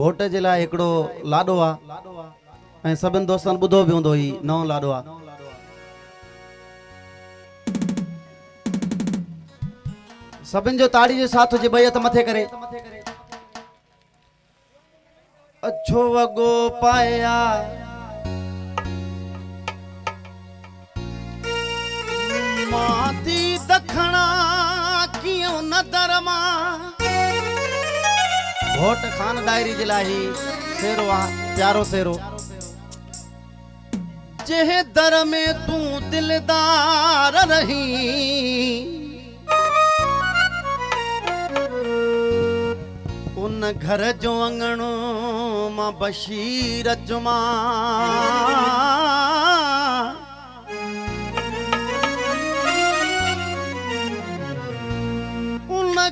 घोट जे लाइ हिकिड़ो लाॾो आहे ऐं सभिनि दोस्तनि ॿुधो बि हूंदो ही नओं लाॾो आहे। सभिनि जो ताड़ी जो साथ हुजे, ॿई हथ मथे करे। अछो वॻो पाया माती दखणा कियों न दरमा। घोट खान डायरी जे लाइ सेरो आहे, प्यारो सेरो। जंहिं दर में तूं दिलदार रही, उन घर जो अंगणो मां बशीर जुमा।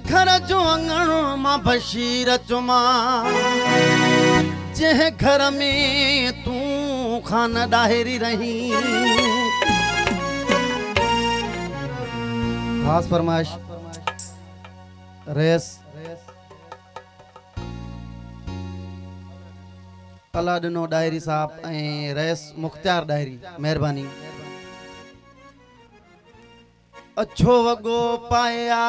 घर जो अंगणो मां बशीर चुमा। जंहिं घर में तूं खान डायरी रही। खास फरमाइश रेस अला ॾिनो डायरी साहब ऐं रेस मुख्तियार डायरी, महिरबानी। अछो वॻो पाया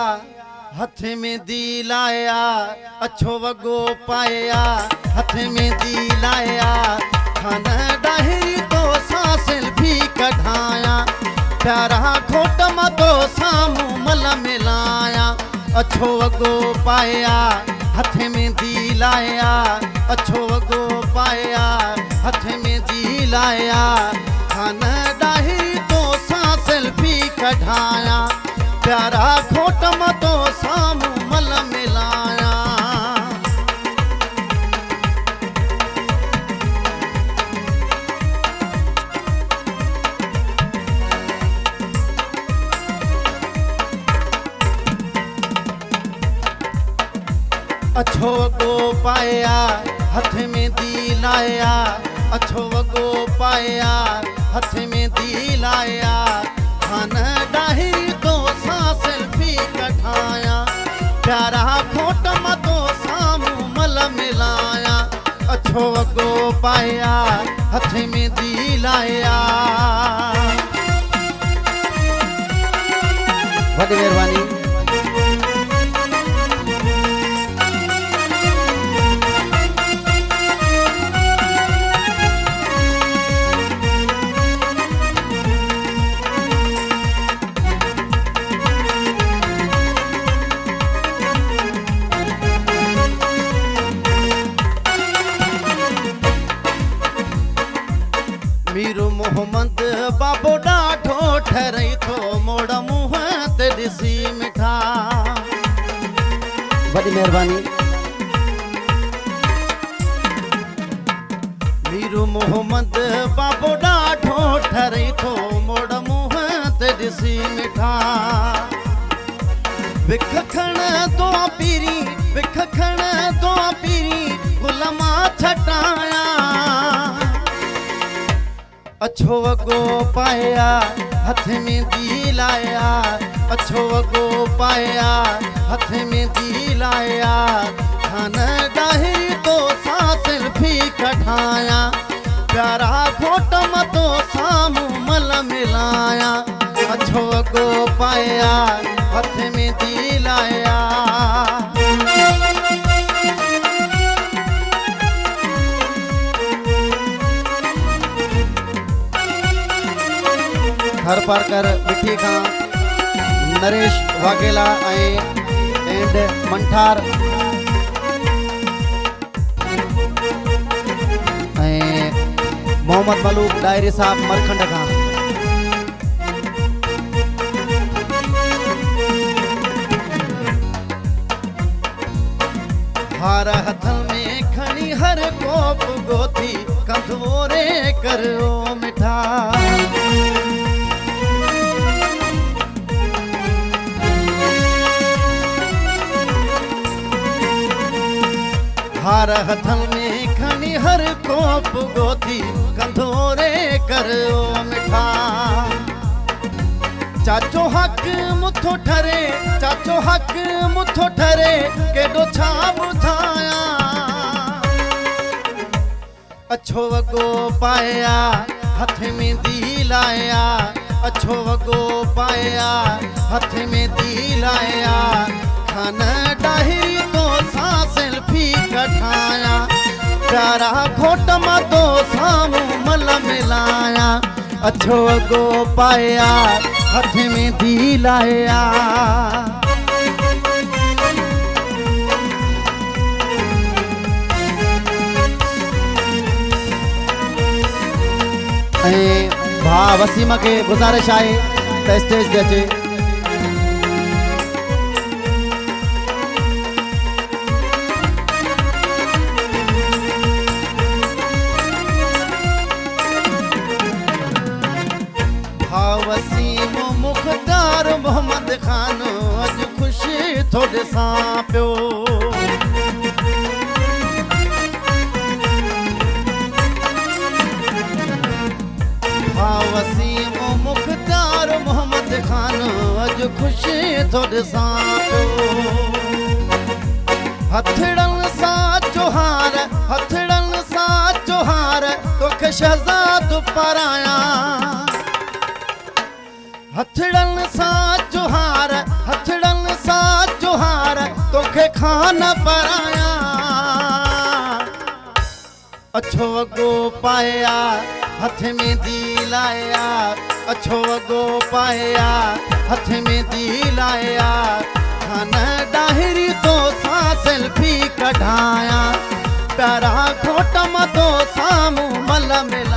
हथ में दी लाया, अछो वॻो पाया हथ में दी लाया। खान डायरी तो सा सेल्फी कढाया, प्यारा खोट मतो सामूं मल मिलाया। अछो वॻो पाया हथ में दी लाया, अछो वॻो पाया हथ में दी लाया। खान डायरी तो सा सेल्फी कढाया, प्यारा खोट मतो सामूं मल मिलाया। अछो वॻो पाया हथ में दी लाया, अछो वॻो पाया हथ में दी लाया। खान डायरी तो सा सेल्फी कढाया, प्यारा खोट मतो सामूं मल मिलाया। अछो वॻो पाया हथ में दी लाया। वॾी महिरबानी। मीर मोहम्मद बाबो ॾाढो ठरई थो, मोड़ मुंह ते ॾिसी मिठा। वॾी महिरबानी। मीर मोहम्मद बाबो ॾाढो ठरई थो, मोड़ मुंह ते ॾिसी मिठा। बिख खण दो पीरी, बिख खण दो पीरी, गुल मां छटाया। अछो वॻो पाया हथ में दी लाया, अछो वॻो पाया हथ में दी लाया। खान डायरी तो सा सेल्फी कढाया, प्यारा खोट मतो सामूं मल मिलाया। अछो वॻो पाया हथ में दी लाया। हर पारकर मिठी खां नरेश वाघेला एंड मंठार मोहम्मद मलूक डायरी साहब मरखंड खां। हार हथन में खणी हर कोप गोथी, कंधोरे करो मिठा। हार हथन में खणी हर कोप गोथी, कंधोरे करो मिठा। चाचो हक मुथो ठरे, चाचो हक मुथो ठरे, केॾो छा ॿुधायां। अच्छो वगो पाया हथ में दी लाया, अच्छो वगो पाया हथ में दी लाया, खान डाहिरी तो सा सेल्फी कठाया, प्यारा घोट मां तो सामू मल मिलाया, अच्छो वगो पाया हथ में दी लाया। भा वसीम के गुजारिश आहे त स्टेज ते अचे। भा वसीम मुख्तार मोहम्मद खान अज खुशी थोड़े सां पियो, वसीम मुख्तार मोहम्मद खान अज खुशी थोड़े सां हथड़न सा चोहार, हथड़न सा चोहार तोखे शहजाद पराया, हथड़न सा चोहार, हथड़न सा चोहार तोखे खान पराया, अच्छो वगो पाया हथ में दी लाया, अच्छो वगो पाया हथ में दी लाया, खान डाहिरी तो सा सेल्फी कढ़ाया, प्यारा घोट मां तो सामू मल मिलाया।